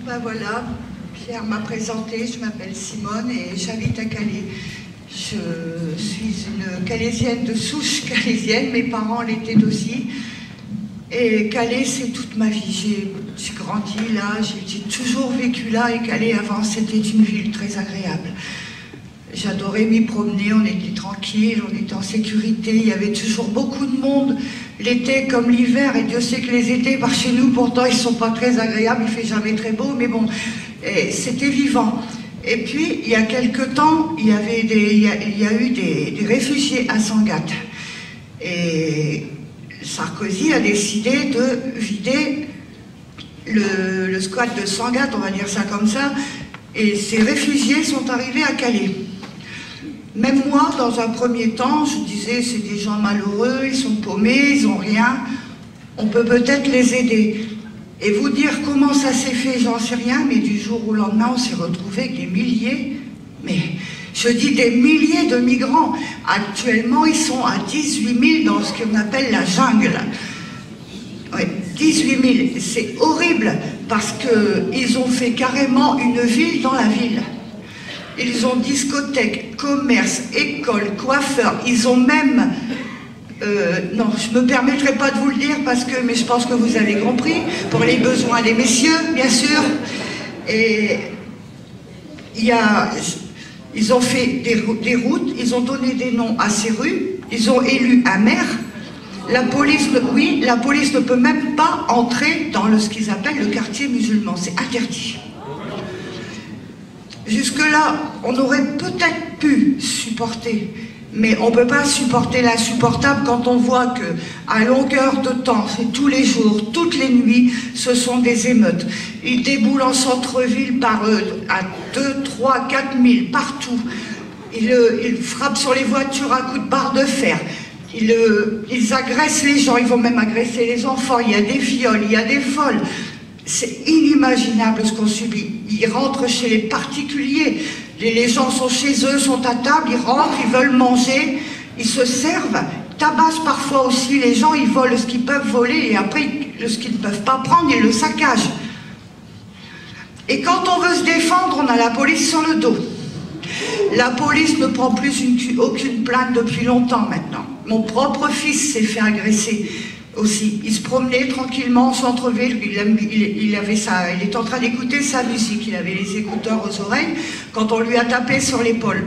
Ben voilà, Pierre m'a présenté, je m'appelle Simone et j'habite à Calais. Je suis une Calaisienne de souche calaisienne, mes parents l'étaient aussi. Et Calais, c'est toute ma vie. J'ai grandi là, j'ai toujours vécu là, et Calais, avant, c'était une ville très agréable. J'adorais m'y promener, on était tranquille, on était en sécurité, il y avait toujours beaucoup de monde, l'été comme l'hiver, et Dieu sait que les étés, par chez nous, pourtant, ils ne sont pas très agréables, il ne fait jamais très beau, mais bon, c'était vivant. Et puis, il y a quelque temps, il y a eu des réfugiés à Sangatte. Et Sarkozy a décidé de vider le squat de Sangatte, on va dire ça comme ça, et ces réfugiés sont arrivés à Calais. Même moi, dans un premier temps, je disais, c'est des gens malheureux, ils sont paumés, ils n'ont rien, on peut peut-être les aider. Et vous dire comment ça s'est fait, j'en sais rien, mais du jour au lendemain, on s'est retrouvé avec des milliers, mais je dis des milliers de migrants. Actuellement, ils sont à 18 000 dans ce qu'on appelle la jungle. Oui, 18 000, c'est horrible, parce qu'ils ont fait carrément une ville dans la ville. Ils ont discothèque, commerce, école, coiffeur, ils ont même... non, je ne me permettrai pas de vous le dire, mais je pense que vous avez compris, pour les besoins des messieurs, bien sûr. Et ils ont fait des routes, ils ont donné des noms à ces rues, ils ont élu un maire. La police, oui, la police ne peut même pas entrer dans ce qu'ils appellent le quartier musulman, c'est interdit. Jusque-là, on aurait peut-être pu supporter, mais on ne peut pas supporter l'insupportable quand on voit qu'à longueur de temps, c'est tous les jours, toutes les nuits, ce sont des émeutes. Ils déboulent en centre-ville à 2, 3, 4 000, partout. Ils frappent sur les voitures à coups de barre de fer. Ils agressent les gens, ils vont même agresser les enfants. Il y a des viols, il y a des vols. C'est inimaginable ce qu'on subit. Ils rentrent chez les particuliers. Les gens sont chez eux, sont à table, ils rentrent, ils veulent manger, ils se servent, tabassent parfois aussi les gens, ils volent ce qu'ils peuvent voler et après, ce qu'ils ne peuvent pas prendre, ils le saccagent. Et quand on veut se défendre, on a la police sur le dos. La police ne prend plus aucune plainte depuis longtemps maintenant. Mon propre fils s'est fait agresser aussi. Il se promenait tranquillement au centre-ville, il était en train d'écouter sa musique, il avait les écouteurs aux oreilles, quand on lui a tapé sur l'épaule.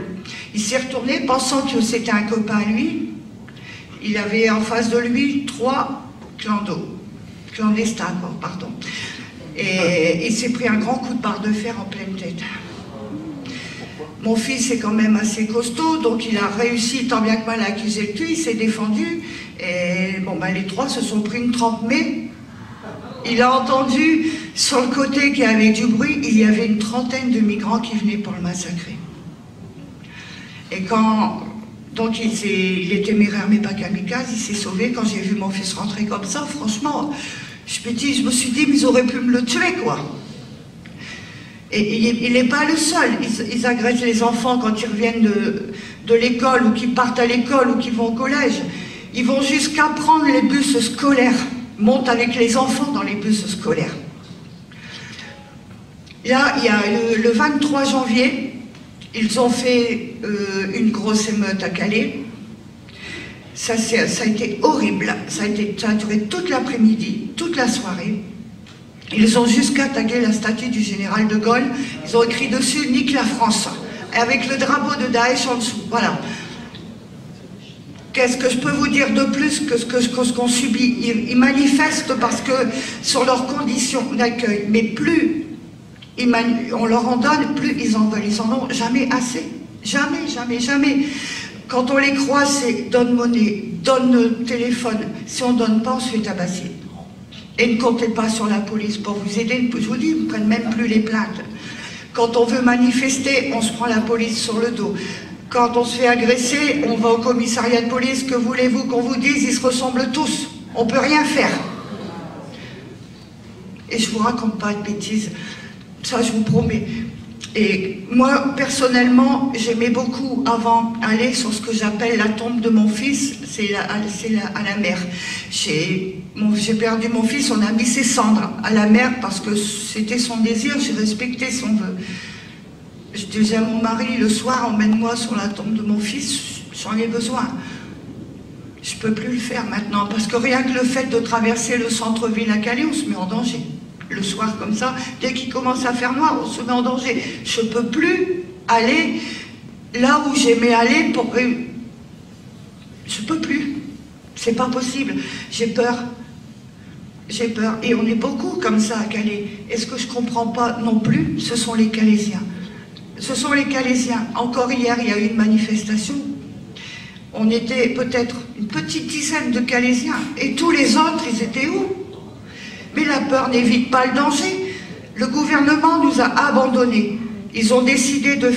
Il s'est retourné pensant que c'était un copain à lui. Il avait en face de lui 3 clandestins, pardon. Et il s'est pris un grand coup de barre de fer en pleine tête. Mon fils est quand même assez costaud, donc il a réussi tant bien que mal à accuser le tue, il s'est défendu. Et bon, les 3 se sont pris une trempe, mais il a entendu sur le côté qu'il y avait du bruit, il y avait une trentaine de migrants qui venaient pour le massacrer. Et donc il est téméraire mais pas kamikaze, il s'est sauvé. Quand j'ai vu mon fils rentrer comme ça, franchement, je me suis dit, mais ils auraient pu me le tuer, quoi. Et il n'est pas le seul. Ils agressent les enfants quand ils reviennent de l'école, ou qu'ils partent à l'école, ou qu'ils vont au collège. Ils vont jusqu'à prendre les bus scolaires, montent avec les enfants dans les bus scolaires. Là, il y a le 23 janvier, ils ont fait une grosse émeute à Calais. Ça a été horrible. Ça a duré toute l'après-midi, toute la soirée. Ils ont jusqu'à taguer la statue du général de Gaulle. Ils ont écrit dessus « Nique la France » avec le drapeau de Daesh en dessous. Voilà. Qu'est-ce que je peux vous dire de plus que ce qu'on subit? Ils manifestent parce que sur leurs conditions d'accueil, mais plus on leur en donne, plus ils en veulent. Ils en ont jamais assez. Jamais, jamais, jamais. Quand on les croise, c'est donne monnaie, donne téléphone. Si on ne donne pas, on se fait tabasser. Et ne comptez pas sur la police pour vous aider. Je vous dis, ils ne prennent même plus les plaintes. Quand on veut manifester, on se prend la police sur le dos. Quand on se fait agresser, on va au commissariat de police. Que voulez-vous qu'on vous dise? Ils se ressemblent tous. On ne peut rien faire. Et je ne vous raconte pas de bêtises. Ça, je vous promets. Et moi, personnellement, j'aimais beaucoup avant aller sur ce que j'appelle la tombe de mon fils, c'est à la mer. J'ai perdu mon fils, on a mis ses cendres à la mer parce que c'était son désir, j'ai respecté son vœu. Je disais à mon mari, le soir, emmène-moi sur la tombe de mon fils, j'en ai besoin. Je ne peux plus le faire maintenant, parce que rien que le fait de traverser le centre-ville à Calais, on se met en danger. Le soir comme ça, dès qu'il commence à faire noir, on se met en danger. Je ne peux plus aller là où j'aimais aller pour... Je ne peux plus. C'est pas possible. J'ai peur. J'ai peur. Et on est beaucoup comme ça à Calais. Et ce que je ne comprends pas non plus, ce sont les Calaisiens. Ce sont les Calaisiens. Encore hier, il y a eu une manifestation. On était peut-être une petite dizaine de Calaisiens. Et tous les autres, ils étaient où? Mais la peur n'évite pas le danger. Le gouvernement nous a abandonnés. Ils ont décidé de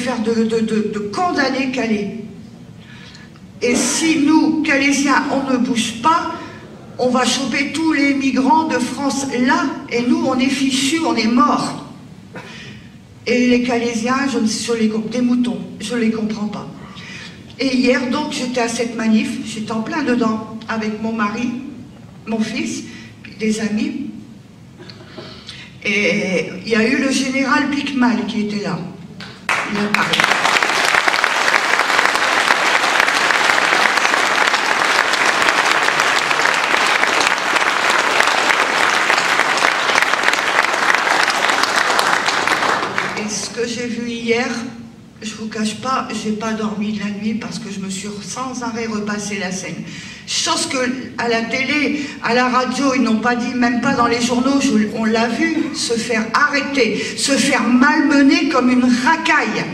condamner Calais. Et si nous, Calaisiens, on ne bouge pas, on va choper tous les migrants de France là, et nous, on est fichus, on est morts. Et les Calaisiens, des moutons, je ne les comprends pas. Et hier, donc, j'étais à cette manif, j'étais en plein dedans, avec mon mari, mon fils, des amis. Et il y a eu le général Picmal qui était là. Il a parlé. Et ce que j'ai vu hier, je ne vous cache pas, je n'ai pas dormi de la nuit parce que je me suis sans arrêt repassé la scène. Chose que à la télé, à la radio, ils n'ont pas dit, même pas dans les journaux, on l'a vu se faire arrêter, se faire malmener comme une racaille.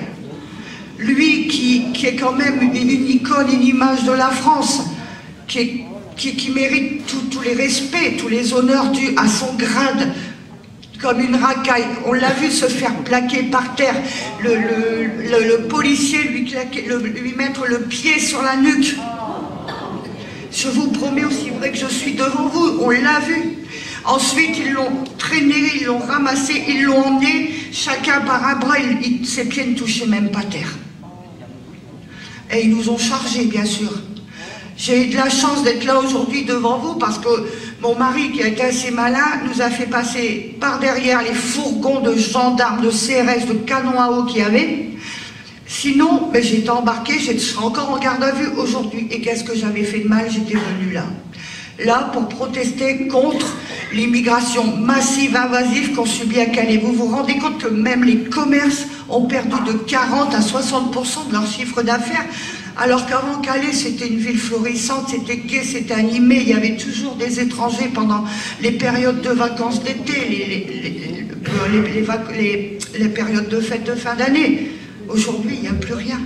Lui qui est quand même une icône, une image de la France, qui mérite tous les respects, tous les honneurs dus à son grade, comme une racaille. On l'a vu se faire plaquer par terre, le policier lui mettre le pied sur la nuque. Je vous promets aussi vrai que je suis devant vous, on l'a vu. Ensuite, ils l'ont traîné, ils l'ont ramassé, ils l'ont emmené, chacun par un bras, ses pieds ne touchaient même pas terre. Et ils nous ont chargés, bien sûr. J'ai eu de la chance d'être là aujourd'hui devant vous parce que mon mari, qui a été assez malin, nous a fait passer par derrière les fourgons de gendarmes, de CRS, de canons à eau qu'il y avait. Sinon, ben, j'étais embarquée, je serais encore en garde à vue aujourd'hui. Et qu'est-ce que j'avais fait de mal? J'étais venue là. Là, pour protester contre l'immigration massive, invasive qu'on subit à Calais. Vous vous rendez compte que même les commerces ont perdu de 40 à 60% de leur chiffre d'affaires, alors qu'avant Calais, c'était une ville florissante, c'était gai, c'était animé, il y avait toujours des étrangers pendant les périodes de vacances d'été, les périodes de fêtes de fin d'année. Aujourd'hui, il n'y a plus rien.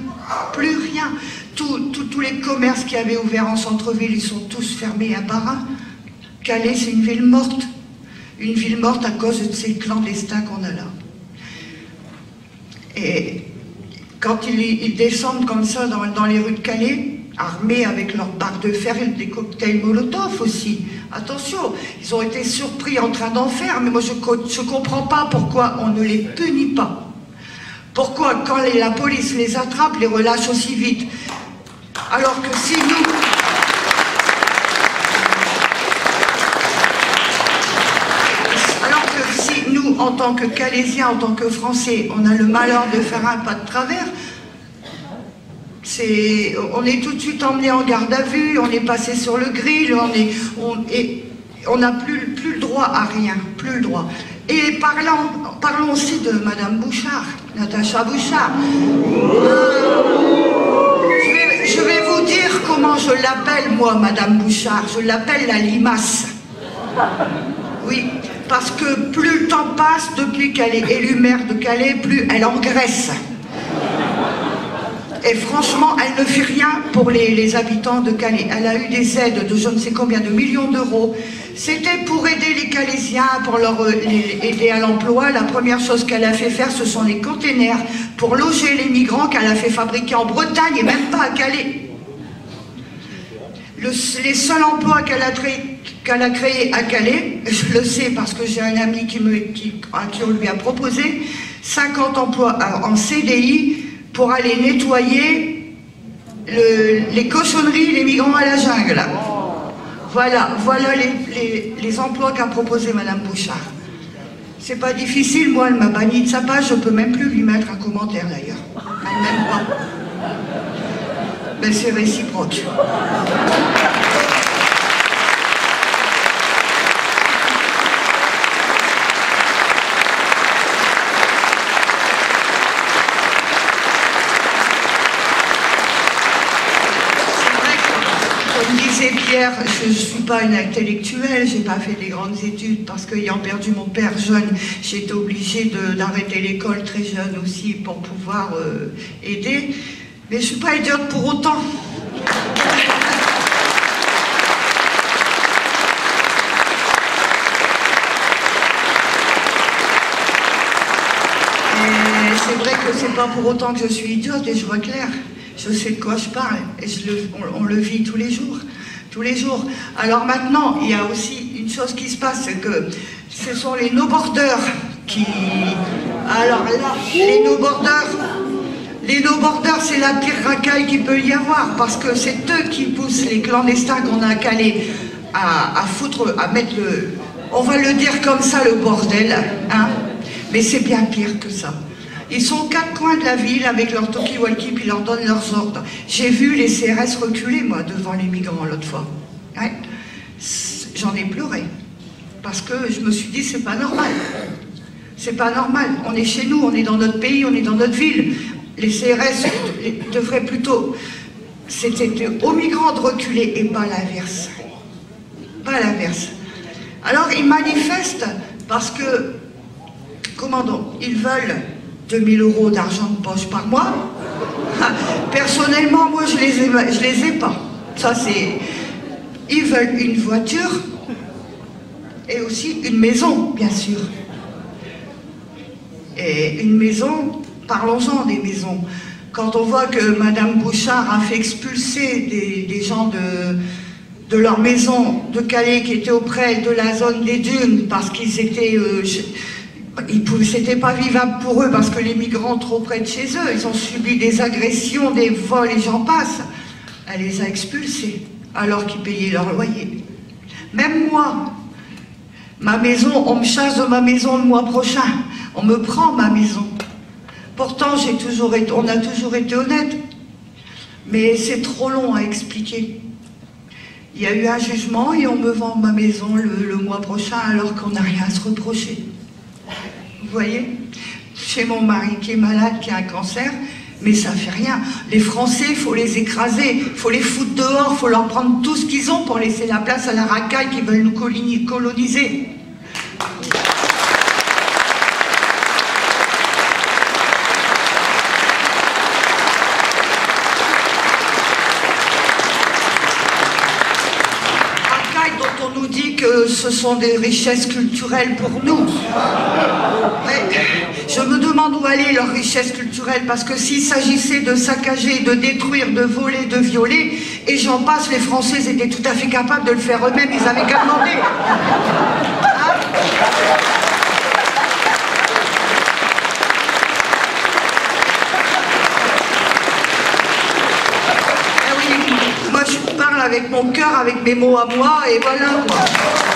Plus rien. Tous les commerces qui avaient ouvert en centre-ville, ils sont tous fermés un par un. Calais, c'est une ville morte. Une ville morte à cause de ces clandestins qu'on a là. Et quand ils descendent comme ça dans les rues de Calais, armés avec leurs barres de fer et des cocktails Molotov aussi. Attention, ils ont été surpris en train d'en faire, mais moi je ne comprends pas pourquoi on ne les punit pas. Pourquoi, quand la police les attrape, les relâche aussi vite? Alors que si nous... Alors que si nous, en tant que Calaisiens, en tant que Français, on a le malheur de faire un pas de travers, on est tout de suite emmené en garde à vue, on est passé sur le grill, on n'a plus le droit à rien, plus le droit. Et parlons aussi de Madame Bouchard, Natacha Bouchard. Je vais vous dire comment je l'appelle, moi, Madame Bouchard. Je l'appelle la limace. Oui, parce que plus le temps passe, depuis qu'elle est élue maire de Calais, plus elle engraisse. Et franchement, elle ne fait rien pour les habitants de Calais. Elle a eu des aides de je ne sais combien de millions d'euros. C'était pour aider les Calaisiens, pour aider à l'emploi. La première chose qu'elle a fait faire, ce sont les containers pour loger les migrants qu'elle a fait fabriquer en Bretagne et même pas à Calais. Les seuls emplois qu'elle a créés à Calais, je le sais parce que j'ai un ami à qui on lui a proposé, 50 emplois en CDI pour aller nettoyer les cochonneries, les migrants à la jungle. Voilà les emplois qu'a proposé Madame Bouchard. C'est pas difficile, moi, elle m'a banni de sa page, je peux même plus lui mettre un commentaire d'ailleurs. Même pas. Ben, c'est réciproque. Comme disait Pierre, je ne suis pas une intellectuelle, je n'ai pas fait des grandes études parce qu'ayant perdu mon père jeune, j'étais obligée d'arrêter l'école très jeune aussi pour pouvoir aider. Mais je ne suis pas idiote pour autant. Et c'est vrai que c'est pas pour autant que je suis idiote et je vois clair. Je sais de quoi je parle et on le vit tous les jours. Tous les jours. Alors maintenant, il y a aussi une chose qui se passe, c'est que ce sont les no-borders qui... Alors là, les no-borders, c'est la pire racaille qu'il peut y avoir, parce que c'est eux qui poussent les clandestins qu'on a calés à foutre, à mettre le... On va le dire comme ça, le bordel, hein. Mais c'est bien pire que ça. Ils sont aux quatre coins de la ville avec leur talkie-walkie, puis ils leur donnent leurs ordres. J'ai vu les CRS reculer, moi, devant les migrants l'autre fois. Ouais. J'en ai pleuré. Parce que je me suis dit, c'est pas normal. C'est pas normal. On est chez nous, on est dans notre pays, on est dans notre ville. Les CRS devraient plutôt... C'était aux migrants de reculer et pas l'inverse. Pas l'inverse. Alors, ils manifestent parce que, comment donc, ils veulent 2000 € d'argent de poche par mois. Personnellement, moi, je les ai pas. Ça, c'est... Ils veulent une voiture et aussi une maison, bien sûr. Et une maison, parlons-en des maisons. Quand on voit que Madame Bouchard a fait expulser des gens de leur maison de Calais qui étaient auprès de la zone des dunes parce qu'ils étaient... C'était pas vivable pour eux parce que les migrants trop près de chez eux, ils ont subi des agressions, des vols et j'en passe. Elle les a expulsés alors qu'ils payaient leur loyer. Même moi, ma maison, on me chasse de ma maison le mois prochain. On me prend ma maison. Pourtant, on a toujours été honnête. Mais c'est trop long à expliquer. Il y a eu un jugement et on me vend ma maison le mois prochain alors qu'on n'a rien à se reprocher. Vous voyez? Chez mon mari qui est malade, qui a un cancer, mais ça fait rien. Les Français, il faut les écraser, il faut les foutre dehors, il faut leur prendre tout ce qu'ils ont pour laisser la place à la racaille qui veulent nous coloniser. Dont on nous dit que ce sont des richesses culturelles pour nous. Mais je me demande où allaient leurs richesses culturelles, parce que s'il s'agissait de saccager, de détruire, de voler, de violer, et j'en passe, les Français étaient tout à fait capables de le faire eux-mêmes, ils avaient qu'à demander. Hein? Avec mon cœur, avec mes mots à moi, et voilà quoi.